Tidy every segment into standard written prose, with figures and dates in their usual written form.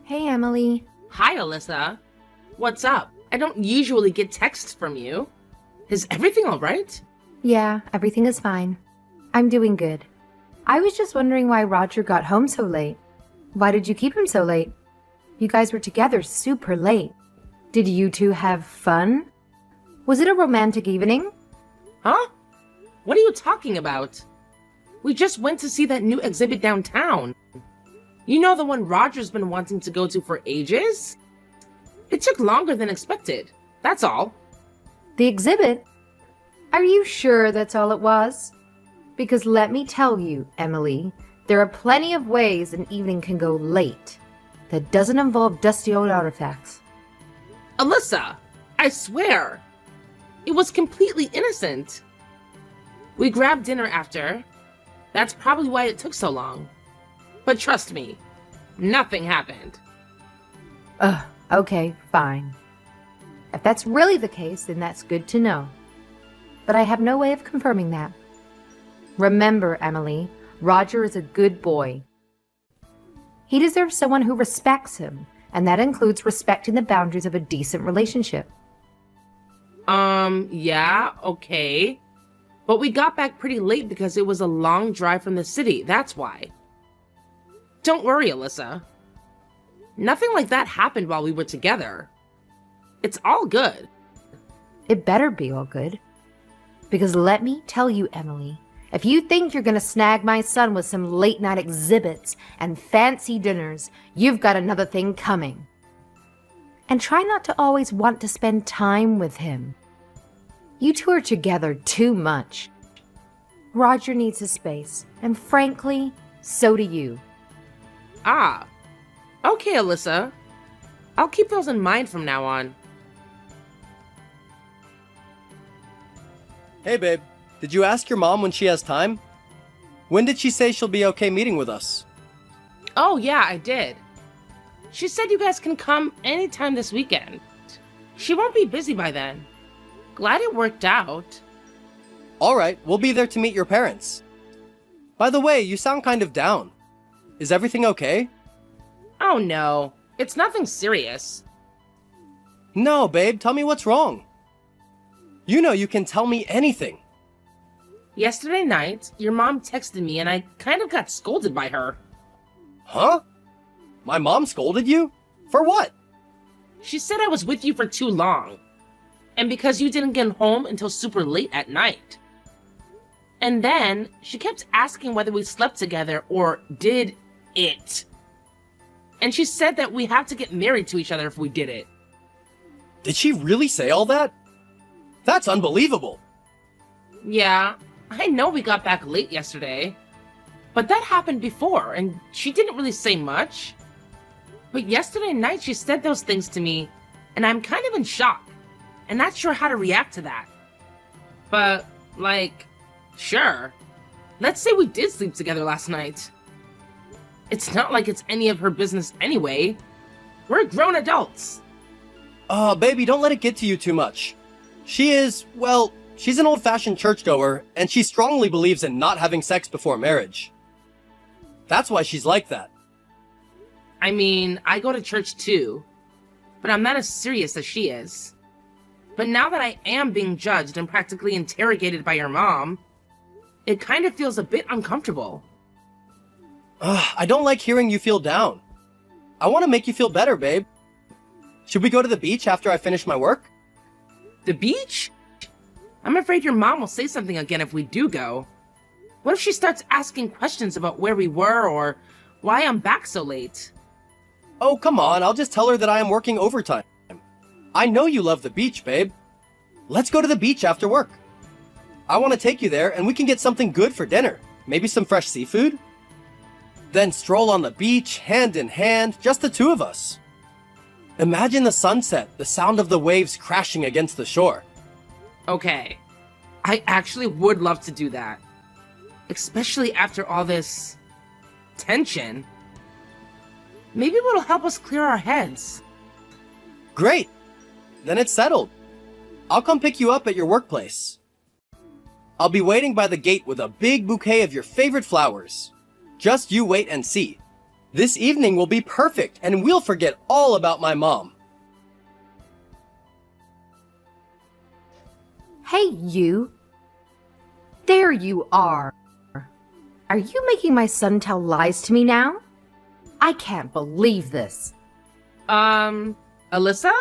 Hey, Emily. Hi, Alyssa. What's up? I don't usually get texts from you. Is everything all right? Yeah, everything is fine. I'm doing good. I was just wondering why Roger got home so late. Why did you keep him so late? You guys were together super late. Did you two have fun? Was it a romantic evening? Huh? What are you talking about? We just went to see that new exhibit downtown. You know, the one Roger's been wanting to go to for ages? It took longer than expected. That's all. The exhibit? Are you sure that's all it was? Because let me tell you, Emily, there are plenty of ways an evening can go late that doesn't involve dusty old artifacts. Alyssa, I swear. It was completely innocent. We grabbed dinner after. That's probably why it took so long. But trust me, nothing happened. Okay, fine. If that's really the case, then that's good to know. But I have no way of confirming that. Remember, Emily, Roger is a good boy. He deserves someone who respects him, and that includes respecting the boundaries of a decent relationship. Yeah, okay. But we got back pretty late because it was a long drive from the city, that's why. Don't worry, Alyssa. Nothing like that happened while we were together. It's all good. It better be all good. Because let me tell you, Emily, if you think you're gonna snag my son with some late night exhibits and fancy dinners, you've got another thing coming. And try not to always want to spend time with him. You two are together too much. Roger needs his space, and frankly, so do you. Ah, okay, Alyssa. I'll keep those in mind from now on. Hey babe, did you ask your mom when she has time? When did she say she'll be okay meeting with us? Oh yeah, I did. She said you guys can come anytime this weekend. She won't be busy by then. Glad it worked out. Alright, we'll be there to meet your parents. By the way, you sound kind of down. Is everything okay? Oh no, it's nothing serious. No, babe, tell me what's wrong. You know you can tell me anything. Yesterday night, your mom texted me and I kind of got scolded by her. Huh? My mom scolded you? For what? She said I was with you for too long. And because you didn't get home until super late at night. And then she kept asking whether we slept together or did it. And she said that we have to get married to each other if we did it. Did she really say all that? That's unbelievable. Yeah, I know we got back late yesterday. But that happened before, and she didn't really say much. But yesterday night she said those things to me, and I'm kind of in shock, and not sure how to react to that. But, like, sure. Let's say we did sleep together last night. It's not like it's any of her business anyway. We're grown adults. Baby, don't let it get to you too much. She's an old-fashioned churchgoer, and she strongly believes in not having sex before marriage. That's why she's like that. I mean, I go to church too, but I'm not as serious as she is. But now that I am being judged and practically interrogated by your mom, it kind of feels a bit uncomfortable. I don't like hearing you feel down. I want to make you feel better, babe. Should we go to the beach after I finish my work? The beach? I'm afraid your mom will say something again if we do go. What if she starts asking questions about where we were or why I'm back so late? Oh, come on, I'll just tell her that I am working overtime. I know you love the beach, babe. Let's go to the beach after work. I want to take you there and we can get something good for dinner. Maybe some fresh seafood? Then stroll on the beach, hand in hand, just the two of us. Imagine the sunset, the sound of the waves crashing against the shore. Okay, I actually would love to do that. Especially after all this tension. Maybe it'll help us clear our heads. Great! Then it's settled. I'll come pick you up at your workplace. I'll be waiting by the gate with a big bouquet of your favorite flowers. Just you wait and see. This evening will be perfect, and we'll forget all about my mom. Hey, you. There you are. Are you making my son tell lies to me now? I can't believe this. Alyssa?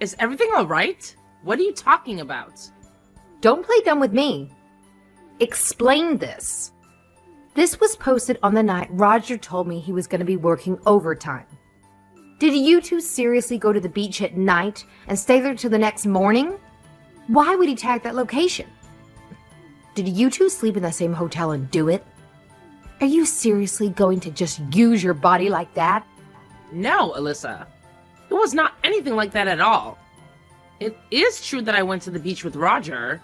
Is everything alright? What are you talking about? Don't play dumb with me. Explain this. This was posted on the night Roger told me he was going to be working overtime. Did you two seriously go to the beach at night and stay there till the next morning? Why would he tag that location? Did you two sleep in the same hotel and do it? Are you seriously going to just use your body like that? No, Alyssa. It was not anything like that at all. It is true that I went to the beach with Roger,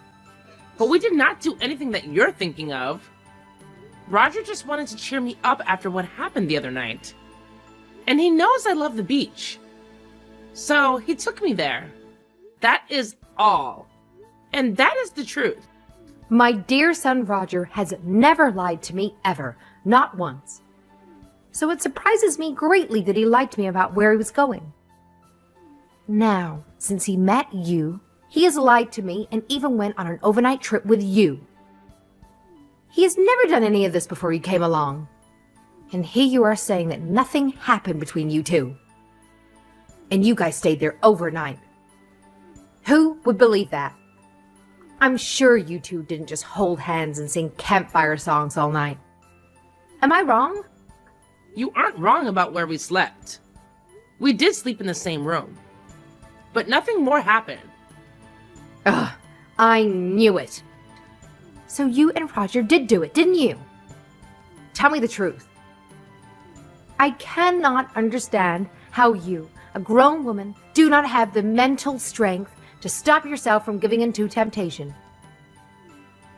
but we did not do anything that you're thinking of. Roger just wanted to cheer me up after what happened the other night. And he knows I love the beach. So he took me there. That is all. And that is the truth. My dear son Roger has never lied to me ever, not once. So it surprises me greatly that he lied to me about where he was going. Now, since he met you, he has lied to me and even went on an overnight trip with you. He has never done any of this before you came along. And here you are saying that nothing happened between you two. And you guys stayed there overnight. Who would believe that? I'm sure you two didn't just hold hands and sing campfire songs all night. Am I wrong? You aren't wrong about where we slept. We did sleep in the same room. But nothing more happened. Ugh, I knew it. So you and Roger did do it, didn't you? Tell me the truth. I cannot understand how you, a grown woman, do not have the mental strength to stop yourself from giving in to temptation.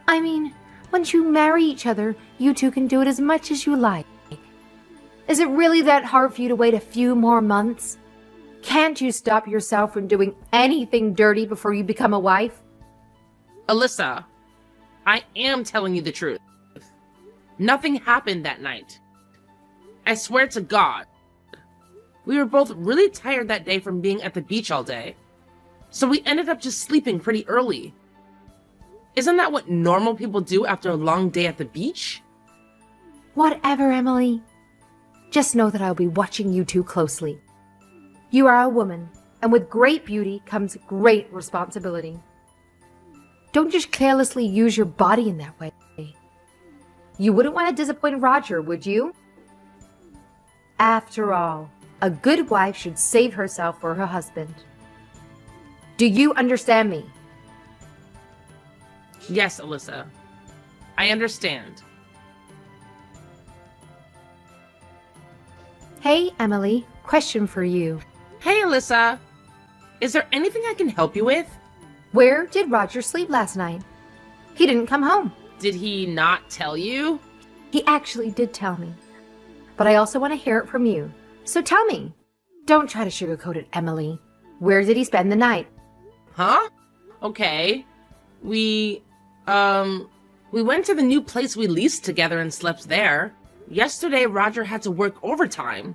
I mean, once you marry each other, you two can do it as much as you like. Is it really that hard for you to wait a few more months? Can't you stop yourself from doing anything dirty before you become a wife? Alyssa, I am telling you the truth. Nothing happened that night. I swear to God. We were both really tired that day from being at the beach all day. So we ended up just sleeping pretty early. Isn't that what normal people do after a long day at the beach? Whatever, Emily. Just know that I'll be watching you two closely. You are a woman, and with great beauty comes great responsibility. Don't just carelessly use your body in that way. You wouldn't want to disappoint Roger, would you? After all, a good wife should save herself for her husband. Do you understand me? Yes, Alyssa. I understand. Hey, Emily, question for you. Hey, Alyssa. Is there anything I can help you with? Where did Roger sleep last night? He didn't come home. Did he not tell you? He actually did tell me. But I also want to hear it from you. So tell me. Don't try to sugarcoat it, Emily. Where did he spend the night? Huh? Okay. We went to the new place we leased together and slept there. Yesterday, Roger had to work overtime.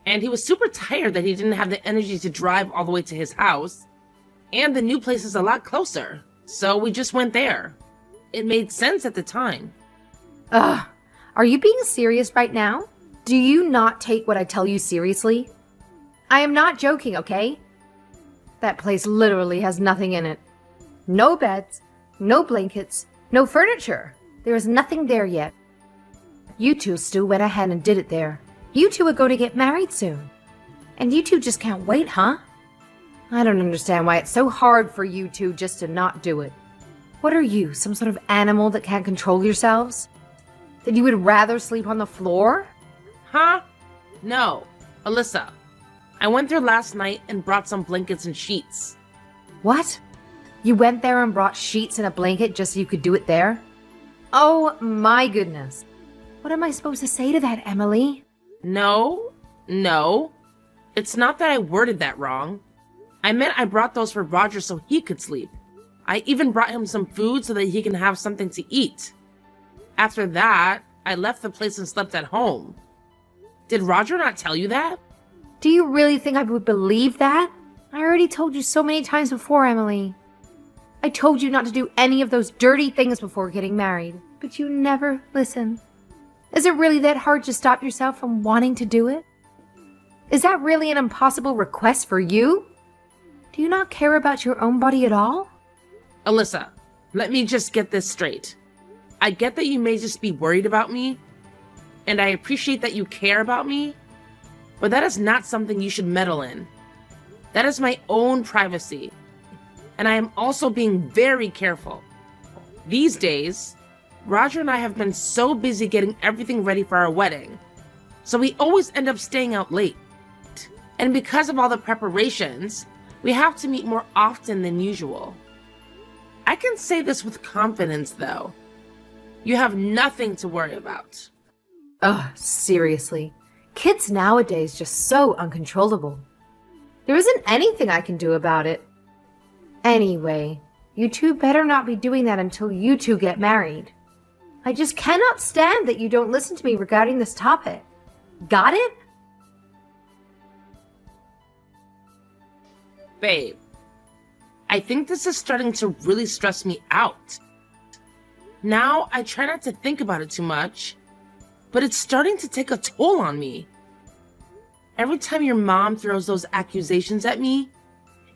And he was super tired that he didn't have the energy to drive all the way to his house. And the new place is a lot closer. So we just went there. It made sense at the time. Ugh. Are you being serious right now? Do you not take what I tell you seriously? I am not joking, okay? That place literally has nothing in it. No beds, no blankets, no furniture. There is nothing there yet. You two still went ahead and did it there. You two are going to get married soon. And you two just can't wait, huh? I don't understand why it's so hard for you two just to not do it. What are you, some sort of animal that can't control yourselves? That you would rather sleep on the floor? Huh? No. Alyssa, I went there last night and brought some blankets and sheets. What? You went there and brought sheets and a blanket just so you could do it there? Oh my goodness. What am I supposed to say to that, Emily? No. It's not that I worded that wrong. I meant I brought those for Roger so he could sleep. I even brought him some food so that he can have something to eat. After that, I left the place and slept at home. Did Roger not tell you that? Do you really think I would believe that? I already told you so many times before, Emily. I told you not to do any of those dirty things before getting married, but you never listen. Is it really that hard to stop yourself from wanting to do it? Is that really an impossible request for you? Do you not care about your own body at all? Alyssa, let me just get this straight. I get that you may just be worried about me, and I appreciate that you care about me, but that is not something you should meddle in. That is my own privacy, and I am also being very careful. These days, Roger and I have been so busy getting everything ready for our wedding, so we always end up staying out late. And because of all the preparations, we have to meet more often than usual. I can say this with confidence, though. You have nothing to worry about. Ugh, seriously. Kids nowadays just so uncontrollable. There isn't anything I can do about it. Anyway, you two better not be doing that until you two get married. I just cannot stand that you don't listen to me regarding this topic. Got it? Babe, I think this is starting to really stress me out. Now I try not to think about it too much, but it's starting to take a toll on me. Every time your mom throws those accusations at me,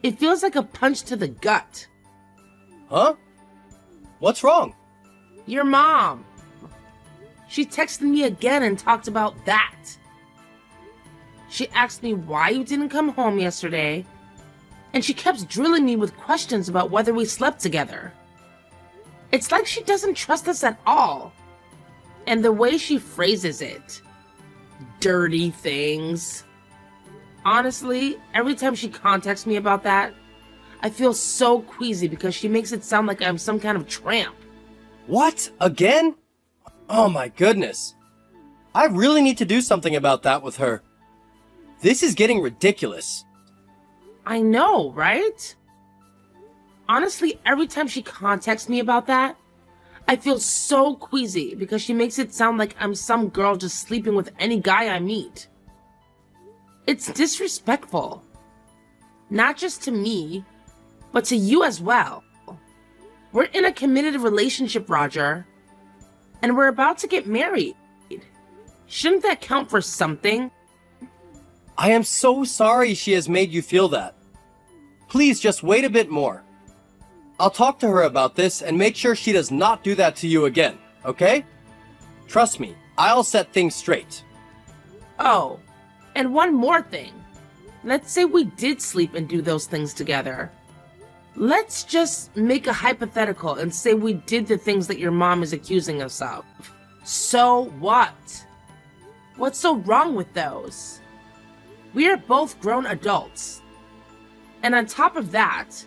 it feels like a punch to the gut. Huh? What's wrong? Your mom. She texted me again and talked about that. She asked me why you didn't come home yesterday, and she kept drilling me with questions about whether we slept together. It's like she doesn't trust us at all. And the way she phrases it, dirty things. Honestly, every time she contacts me about that, I feel so queasy because she makes it sound like I'm some kind of tramp. What? Again? Oh my goodness. I really need to do something about that with her. This is getting ridiculous. I know, right? Honestly, every time she contacts me about that, I feel so queasy because she makes it sound like I'm some girl just sleeping with any guy I meet. It's disrespectful. Not just to me, but to you as well. We're in a committed relationship, Roger, and we're about to get married. Shouldn't that count for something? I am so sorry she has made you feel that. Please just wait a bit more. I'll talk to her about this and make sure she does not do that to you again, okay? Trust me, I'll set things straight. Oh, and one more thing. Let's say we did sleep and do those things together. Let's just make a hypothetical and say we did the things that your mom is accusing us of. So what? What's so wrong with those? We are both grown adults. And on top of that,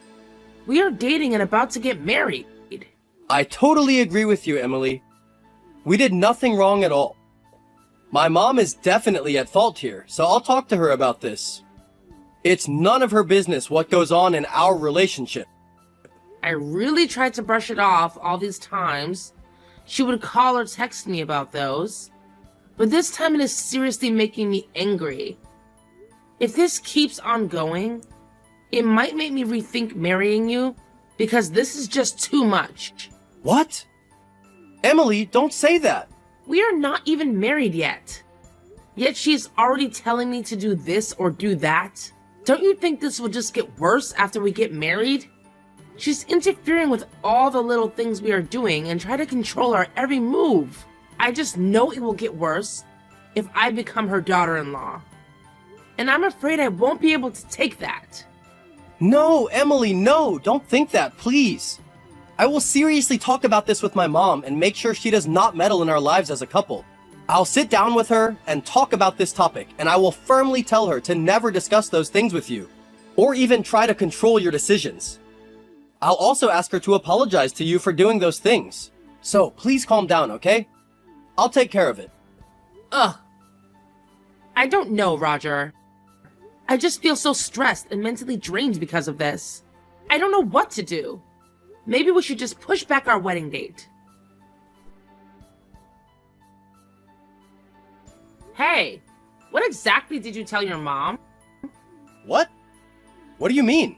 we are dating and about to get married. I totally agree with you, Emily. We did nothing wrong at all. My mom is definitely at fault here, so I'll talk to her about this. It's none of her business what goes on in our relationship. I really tried to brush it off all these times. She would call or text me about those. But this time it is seriously making me angry. If this keeps on going, it might make me rethink marrying you because this is just too much. What? Emily, don't say that. We are not even married yet. Yet she's already telling me to do this or do that. Don't you think this will just get worse after we get married? She's interfering with all the little things we are doing and try to control our every move. I just know it will get worse if I become her daughter-in-law. And I'm afraid I won't be able to take that. No, Emily, no, don't think that, please. I will seriously talk about this with my mom and make sure she does not meddle in our lives as a couple. I'll sit down with her and talk about this topic, and I will firmly tell her to never discuss those things with you, or even try to control your decisions. I'll also ask her to apologize to you for doing those things. So please calm down, okay? I'll take care of it. Ugh. I don't know, Roger. I just feel so stressed and mentally drained because of this. I don't know what to do. Maybe we should just push back our wedding date. Hey, What exactly did you tell your mom? What? What do you mean?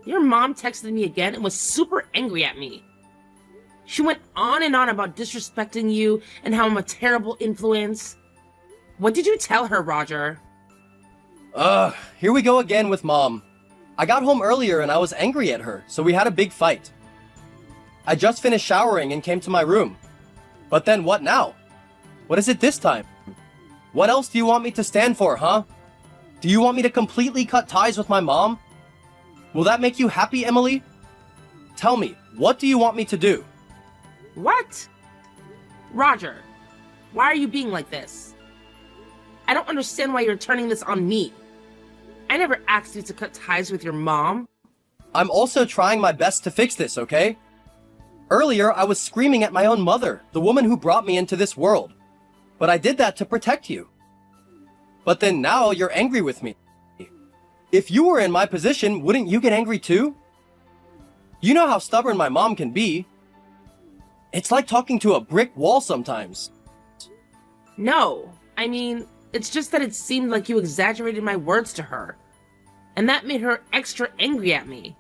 Your mom texted me again and was super angry at me. She went on and on about disrespecting you and how I'm a terrible influence. What did you tell her, Roger? Here we go again with Mom. I got home earlier and I was angry at her, so we had a big fight. I just finished showering and came to my room. But then what now? What is it this time? What else do you want me to stand for, huh? Do you want me to completely cut ties with my mom? Will that make you happy, Emily? Tell me, what do you want me to do? What? Roger, why are you being like this? I don't understand why you're turning this on me. I never asked you to cut ties with your mom. I'm also trying my best to fix this, okay? Earlier, I was screaming at my own mother, the woman who brought me into this world. But I did that to protect you. But then now you're angry with me. If you were in my position, wouldn't you get angry too? You know how stubborn my mom can be. It's like talking to a brick wall sometimes. No, I mean, it's just that it seemed like you exaggerated my words to her. And that made her extra angry at me.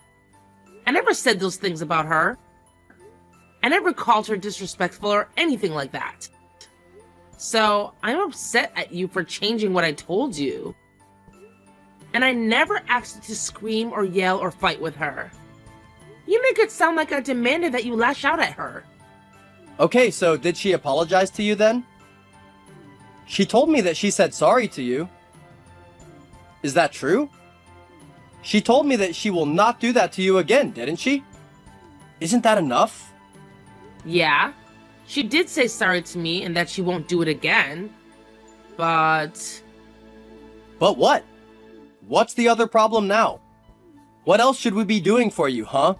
I never said those things about her. I never called her disrespectful or anything like that. So, I'm upset at you for changing what I told you. And I never asked you to scream or yell or fight with her. You make it sound like I demanded that you lash out at her. Okay, so did she apologize to you then? She told me that she said sorry to you. Is that true? She told me that she will not do that to you again, didn't she? Isn't that enough? Yeah, she did say sorry to me and that she won't do it again. But what? What's the other problem now? What else should we be doing for you, huh?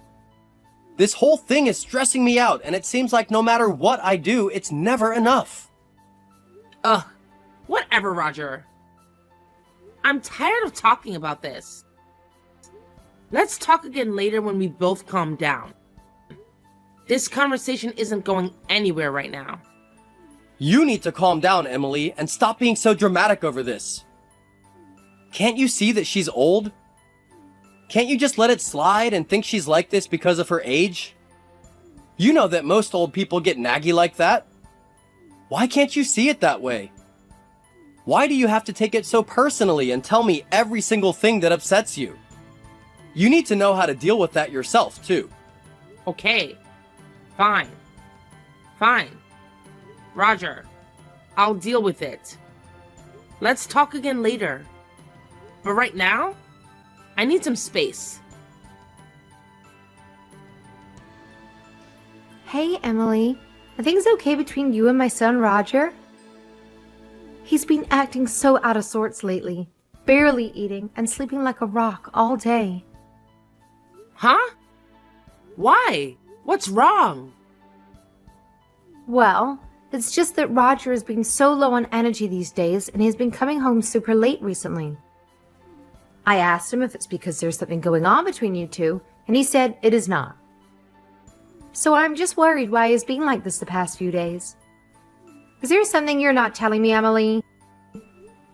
This whole thing is stressing me out, and it seems like no matter what I do, it's never enough. Ugh, whatever, Roger. I'm tired of talking about this. Let's talk again later when we both calm down. This conversation isn't going anywhere right now. You need to calm down, Emily, and stop being so dramatic over this. Can't you see that she's old? Can't you just let it slide and think she's like this because of her age? You know that most old people get naggy like that. Why can't you see it that way? Why do you have to take it so personally and tell me every single thing that upsets you? You need to know how to deal with that yourself, too. Okay, fine. Fine. Roger, I'll deal with it. Let's talk again later. But right now, I need some space. Hey, Emily. Are things okay between you and my son, Roger? He's been acting so out of sorts lately. Barely eating and sleeping like a rock all day. Huh? Why? What's wrong? Well, it's just that Roger has been so low on energy these days and he's been coming home super late recently. I asked him if it's because there's something going on between you two, and he said it is not. So I'm just worried why he's been like this the past few days. Is there something you're not telling me, Emily?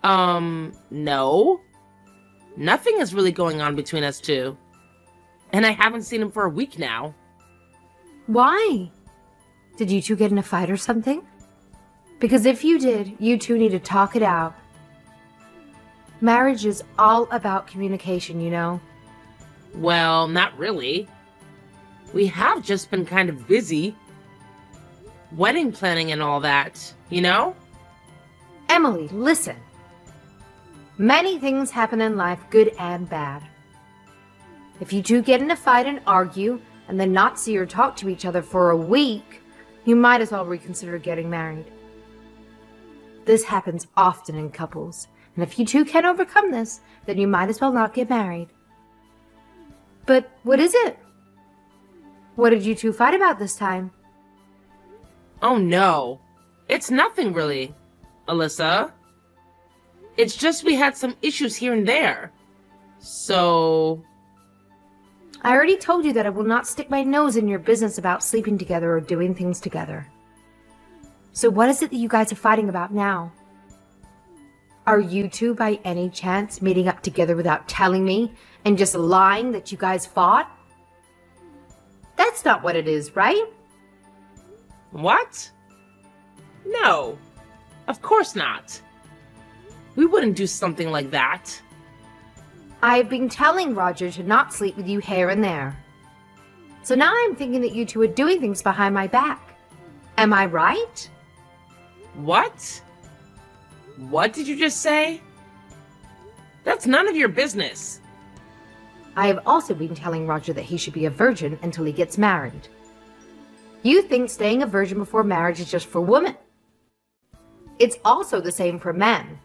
No. Nothing is really going on between us two. And I haven't seen him for a week now. Why? Did you two get in a fight or something? Because if you did, you two need to talk it out. Marriage is all about communication, you know. Well, not really. We have just been kind of busy. Wedding planning and all that, you know? Emily, listen. Many things happen in life, good and bad. If you two get in a fight and argue, and then not see or talk to each other for a week, you might as well reconsider getting married. This happens often in couples, and if you two can't overcome this, then you might as well not get married. But what is it? What did you two fight about this time? Oh no. It's nothing really, Alyssa. It's just we had some issues here and there. So... I already told you that I will not stick my nose in your business about sleeping together or doing things together. So what is it that you guys are fighting about now? Are you two by any chance meeting up together without telling me and just lying that you guys fought? That's not what it is, right? What? No, of course not. We wouldn't do something like that. I've been telling Roger to not sleep with you here and there. So now I'm thinking that you two are doing things behind my back. Am I right? What? What did you just say? That's none of your business. I have also been telling Roger that he should be a virgin until he gets married. You think staying a virgin before marriage is just for women. It's also the same for men.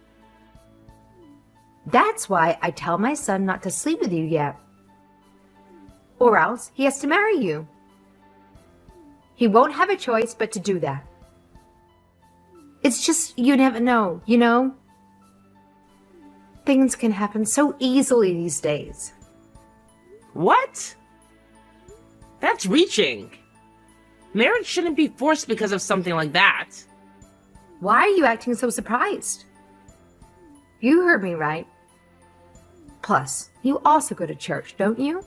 That's why I tell my son not to sleep with you yet. Or else he has to marry you. He won't have a choice but to do that. It's just, you never know, you know? Things can happen so easily these days. What? That's reaching. Marriage shouldn't be forced because of something like that. Why are you acting so surprised? You heard me right. Plus, you also go to church, don't you?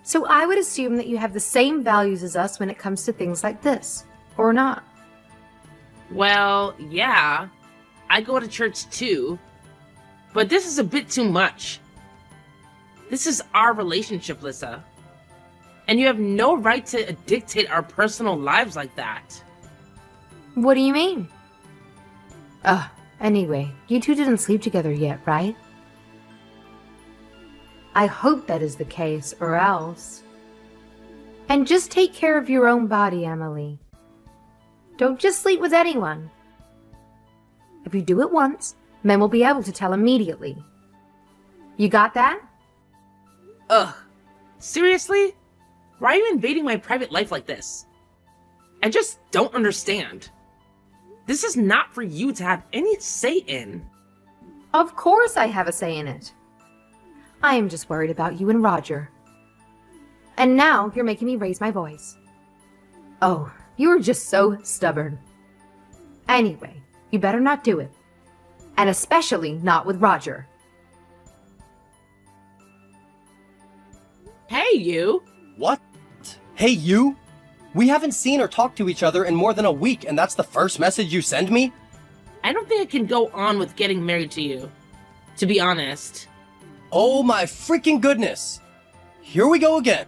So I would assume that you have the same values as us when it comes to things like this, or not? Well, yeah, I go to church too, but this is a bit too much. This is our relationship, Lissa. And you have no right to dictate our personal lives like that. What do you mean? Anyway, you two didn't sleep together yet, right? I hope that is the case, or else. And just take care of your own body, Emily. Don't just sleep with anyone. If you do it once, men will be able to tell immediately. You got that? Ugh. Seriously? Why are you invading my private life like this? I just don't understand. This is not for you to have any say in. Of course I have a say in it. I am just worried about you and Roger. And now you're making me raise my voice. Oh, you're just so stubborn. Anyway, you better not do it. And especially not with Roger. Hey, you! What? Hey, you? We haven't seen or talked to each other in more than a week, and that's the first message you send me? I don't think I can go on with getting married to you, to be honest. Oh my freaking goodness! Here we go again.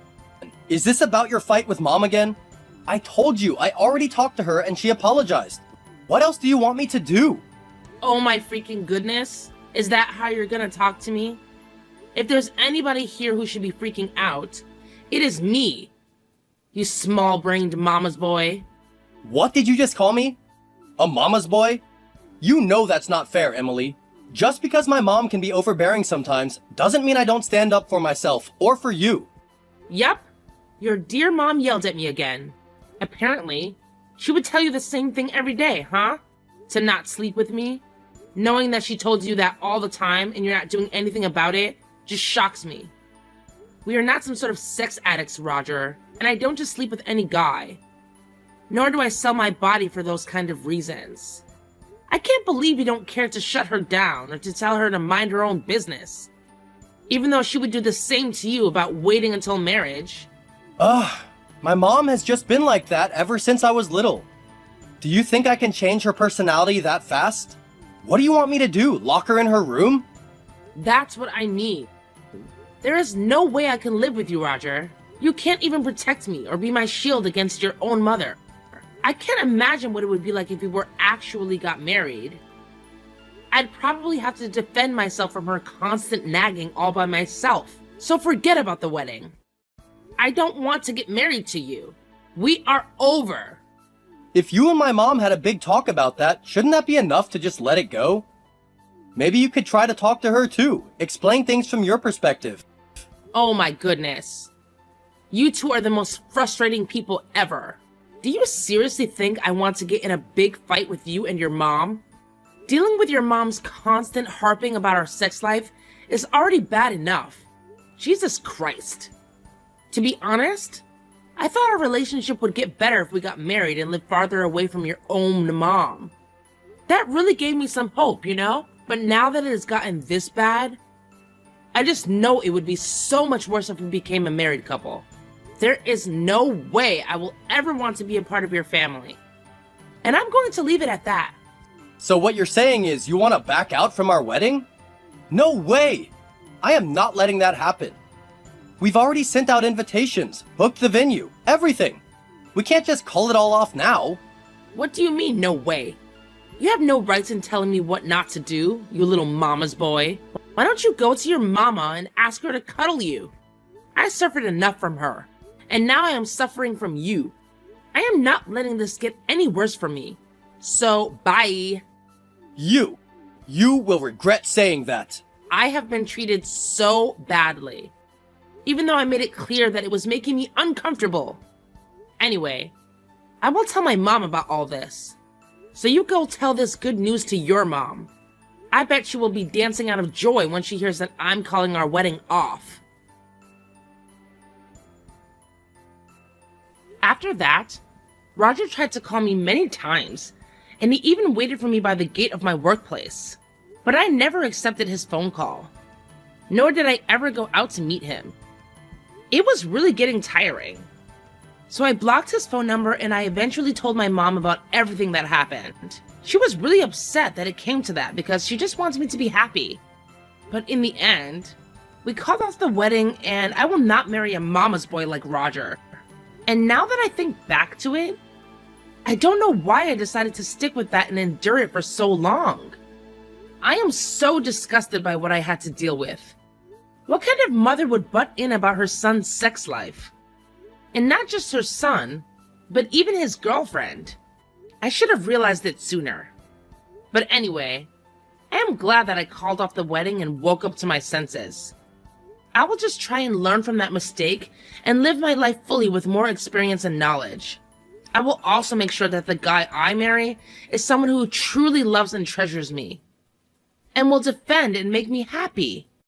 Is this about your fight with Mom again? I told you, I already talked to her and she apologized. What else do you want me to do? Oh my freaking goodness. Is that how you're gonna talk to me? If there's anybody here who should be freaking out, it is me. You small-brained mama's boy. What did you just call me? A mama's boy? You know that's not fair, Emily. Just because my mom can be overbearing sometimes doesn't mean I don't stand up for myself or for you. Yup. Your dear mom yelled at me again. Apparently, she would tell you the same thing every day, huh? To not sleep with me? Knowing that she told you that all the time and you're not doing anything about it just shocks me. We are not some sort of sex addicts, Roger, and I don't just sleep with any guy. Nor do I sell my body for those kind of reasons. I can't believe you don't care to shut her down or to tell her to mind her own business. Even though she would do the same to you about waiting until marriage. My mom has just been like that ever since I was little. Do you think I can change her personality that fast? What do you want me to do, lock her in her room? That's what I mean. There is no way I can live with you, Roger. You can't even protect me or be my shield against your own mother. I can't imagine what it would be like if we were actually got married. I'd probably have to defend myself from her constant nagging all by myself. So forget about the wedding. I don't want to get married to you. We are over. If you and my mom had a big talk about that, shouldn't that be enough to just let it go? Maybe you could try to talk to her too. Explain things from your perspective. Oh my goodness. You two are the most frustrating people ever. Do you seriously think I want to get in a big fight with you and your mom? Dealing with your mom's constant harping about our sex life is already bad enough. Jesus Christ. To be honest, I thought our relationship would get better if we got married and lived farther away from your own mom. That really gave me some hope, you know? But now that it has gotten this bad, I just know it would be so much worse if we became a married couple. There is no way I will ever want to be a part of your family. And I'm going to leave it at that. So what you're saying is you want to back out from our wedding? No way! I am not letting that happen. We've already sent out invitations, booked the venue, everything. We can't just call it all off now. What do you mean, no way? You have no rights in telling me what not to do, you little mama's boy. Why don't you go to your mama and ask her to cuddle you? I suffered enough from her, and now I am suffering from you. I am not letting this get any worse for me. So, bye. You will regret saying that. I have been treated so badly, even though I made it clear that it was making me uncomfortable. Anyway, I will tell my mom about all this. So you go tell this good news to your mom. I bet she will be dancing out of joy when she hears that I'm calling our wedding off. After that, Roger tried to call me many times, and he even waited for me by the gate of my workplace. But I never accepted his phone call, nor did I ever go out to meet him. It was really getting tiring. So I blocked his phone number, and I eventually told my mom about everything that happened. She was really upset that it came to that because she just wants me to be happy. But in the end, we called off the wedding, and I will not marry a mama's boy like Roger. And now that I think back to it, I don't know why I decided to stick with that and endure it for so long. I am so disgusted by what I had to deal with. What kind of mother would butt in about her son's sex life? And not just her son, but even his girlfriend. I should have realized it sooner. But anyway, I am glad that I called off the wedding and woke up to my senses. I will just try and learn from that mistake and live my life fully with more experience and knowledge. I will also make sure that the guy I marry is someone who truly loves and treasures me, and will defend and make me happy.